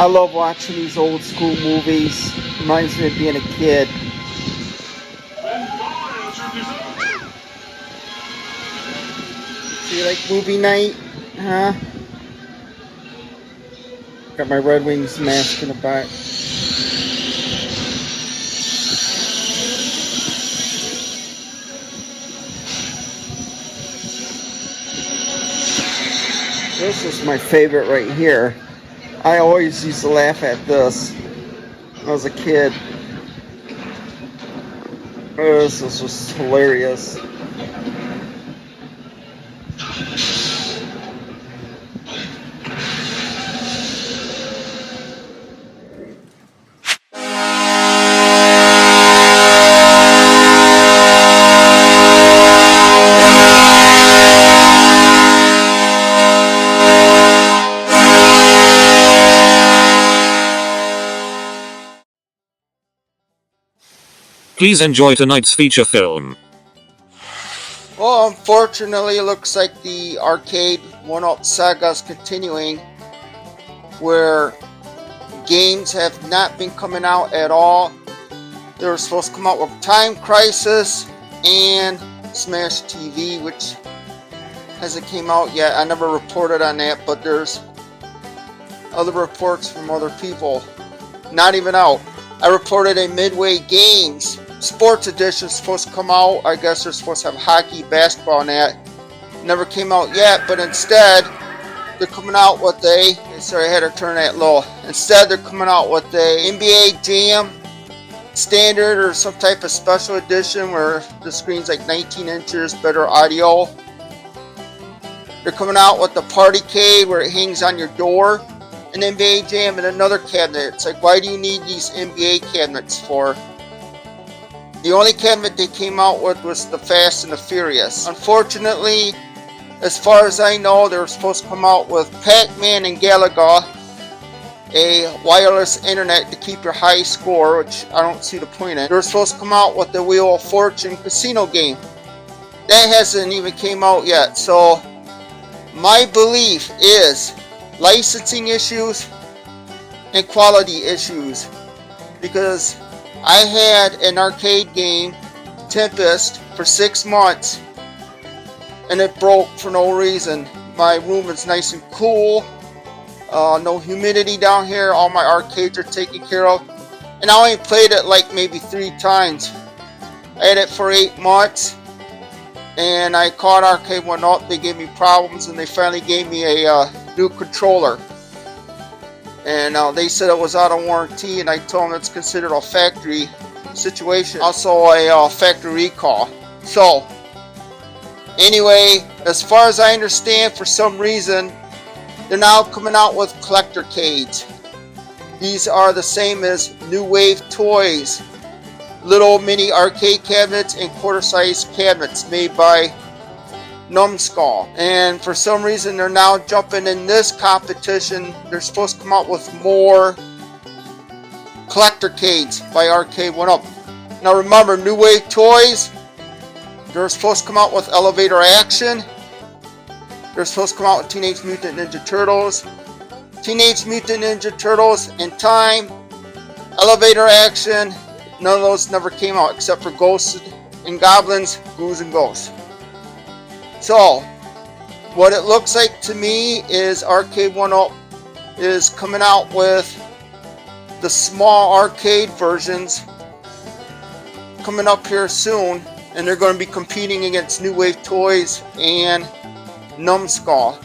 I love watching these old school movies. Reminds me of being a kid. So you like movie night? Huh? Got my Redwings mask in the back. This is my favorite right here. I always used to laugh at this when I was a kid. This is just hilarious. Please enjoy tonight's feature film. Well, unfortunately, it looks like the ARCADE1UP saga is continuing, where games have not been coming out at all. They were supposed to come out with Time Crisis and Smash TV, which hasn't came out yet. I never reported on that, but there's other reports from other people. Not even out. I reported a Midway Games Sports Edition supposed to come out. I guess they're supposed to have hockey, basketball, and that. Never came out yet, but instead they're coming out with sorry, I had to turn that low. Instead, they're coming out with a NBA Jam Standard or some type of special edition where the screen's like 19 inches, better audio. They're coming out with the Partycade where it hangs on your door, an NBA Jam, and another cabinet. It's like, why do you need these NBA cabinets for? The only cabinet they came out with was the Fast and the Furious. Unfortunately, as far as I know, they were supposed to come out with Pac-Man and Galaga, a wireless internet to keep your high score, which I don't see the point in. They were supposed to come out with the Wheel of Fortune casino game. That hasn't even came out yet. So my belief is licensing issues and quality issues, because I had an arcade game, Tempest, for 6 months and it broke for no reason. My room is nice and cool, no humidity down here, all my arcades are taken care of, and I only played it like maybe 3 times. I had it for 8 months and I called ARCADE1UP. They gave me problems and they finally gave me a new controller, and they said it was out of warranty, and I told them it's considered a factory situation, also a factory recall. So anyway, as far as I understand, for some reason they're now coming out with collectorcades. These are the same as New Wave Toys, little mini arcade cabinets and quarter-sized cabinets made by Numbskull, and for some reason they're now jumping in this competition. They're supposed to come out with more collectorcades by ARCADE1UP. Now remember, New Wave Toys, they're supposed to come out with Elevator Action. They're supposed to come out with Teenage Mutant Ninja Turtles, Teenage Mutant Ninja Turtles in Time, Elevator Action. None of those never came out except for Ghosts and Goblins, Ghouls and Ghosts. So what it looks like to me is ARCADE1UP is coming out with the small arcade versions coming up here soon, and they're going to be competing against New Wave Toys and Numbskull.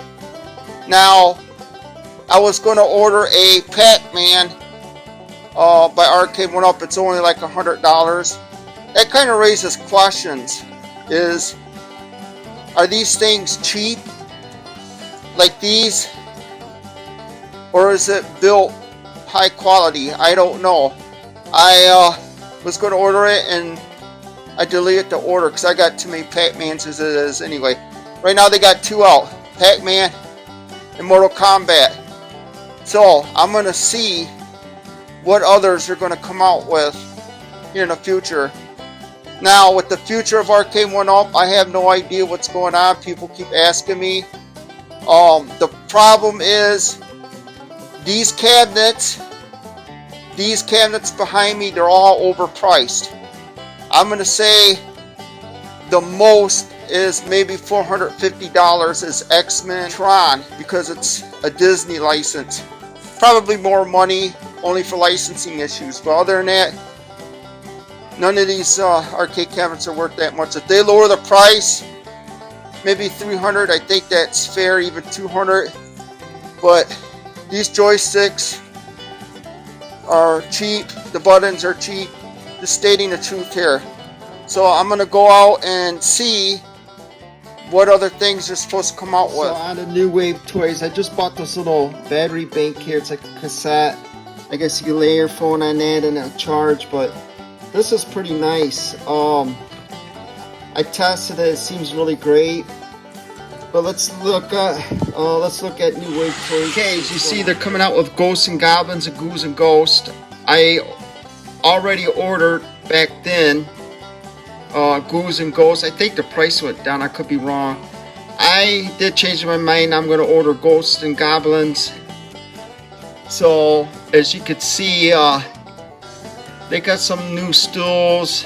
Now, I was going to order a Pac-Man by ARCADE1UP. It's only like $100. That kind of raises questions. Are these things cheap, like these, or is it built high quality? I don't know. I was going to order it and I deleted the order because I got too many Pac-Mans as it is anyway. Right now they got 2 out, Pac-Man and Mortal Kombat. So I'm going to see what others are going to come out with here in the future. Now, with the future of ARCADE1UP, I have no idea what's going on. People keep asking me. The problem is These cabinets behind me, they're all overpriced. I'm gonna say the most is maybe $450 is X-Men Tron, because it's a Disney license. Probably more money only for licensing issues, but other than that, none of these arcade cabinets are worth that much. If they lower the price, maybe $300, I think that's fair, even $200. But these joysticks are cheap, the buttons are cheap, just stating the truth here. So I'm gonna go out and see what other things they're supposed to come out with. So on the New Wave toys, I just bought this little battery bank here. It's like a cassette. I guess you can lay your phone on that and it'll charge, but this is pretty nice. I tested it, it seems really great. But let's look at New Wave toys. Okay, as you see, they're coming out with Ghosts and Goblins and Goos and Ghosts. I already ordered back then Goos and Ghosts. I think the price went down, I could be wrong. I did change my mind. I'm going to order Ghosts and Goblins. So as you can see, they got some new stools,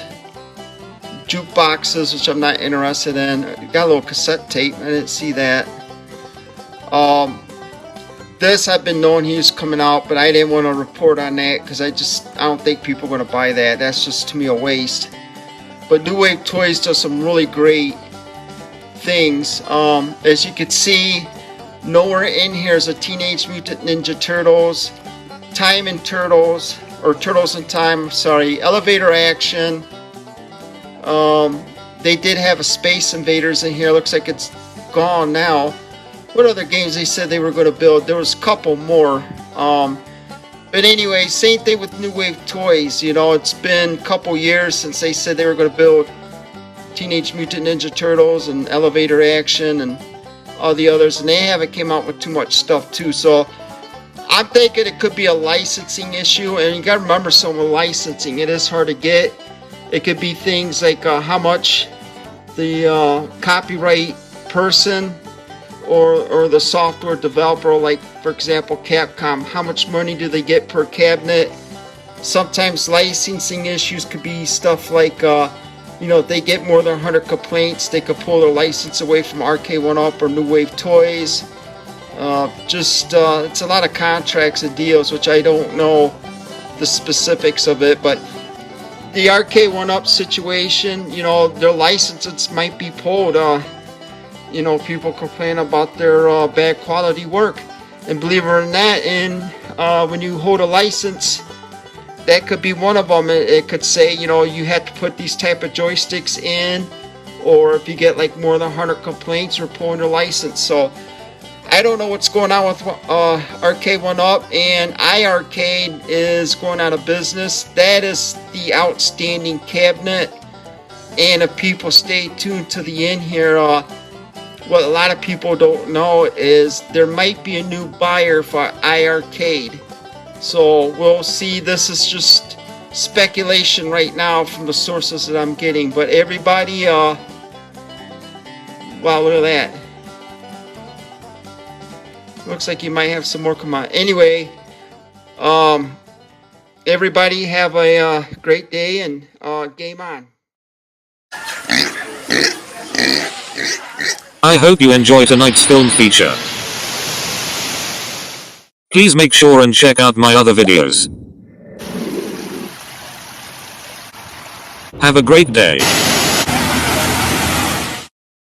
jukeboxes, which I'm not interested in. Got a little cassette tape, I didn't see that. This I've been knowing he was coming out, but I didn't want to report on that because I don't think people are going to buy that. That's just to me a waste. But New Wave Toys does some really great things. As you can see, nowhere in here is a Teenage Mutant Ninja Turtles, Time and Turtles, or Turtles in Time, sorry, Elevator Action. They did have a Space Invaders in here. Looks like it's gone now. What other games they said they were going to build? There was a couple more. But anyway, same thing with New Wave Toys. You know, it's been a couple years since they said they were going to build Teenage Mutant Ninja Turtles and Elevator Action and all the others, and they haven't came out with too much stuff too. So I'm thinking it could be a licensing issue, and you got to remember, some with licensing, it is hard to get. It could be things like how much the copyright person or the software developer, like for example Capcom, how much money do they get per cabinet. Sometimes licensing issues could be stuff like you know, if they get more than 100 complaints, they could pull their license away from ARCADE1UP or New Wave Toys. It's a lot of contracts and deals, which I don't know the specifics of it, but the ARCADE1UP situation, you know, their licenses might be pulled. You know, people complain about their bad quality work, and believe it or not, when you hold a license, that could be one of them. It could say, you know, you have to put these type of joysticks in, or if you get like more than 100 complaints, you're pulling your license. So I don't know what's going on with ARCADE1UP, and iArcade is going out of business. That is the outstanding cabinet, and if people stay tuned to the end here, what a lot of people don't know is there might be a new buyer for iArcade. So we'll see. This is just speculation right now from the sources that I'm getting. But everybody, wow, look at that. Looks like you might have some more come on. Anyway, everybody have a great day, and game on. I hope you enjoy tonight's film feature. Please make sure and check out my other videos. Have a great day.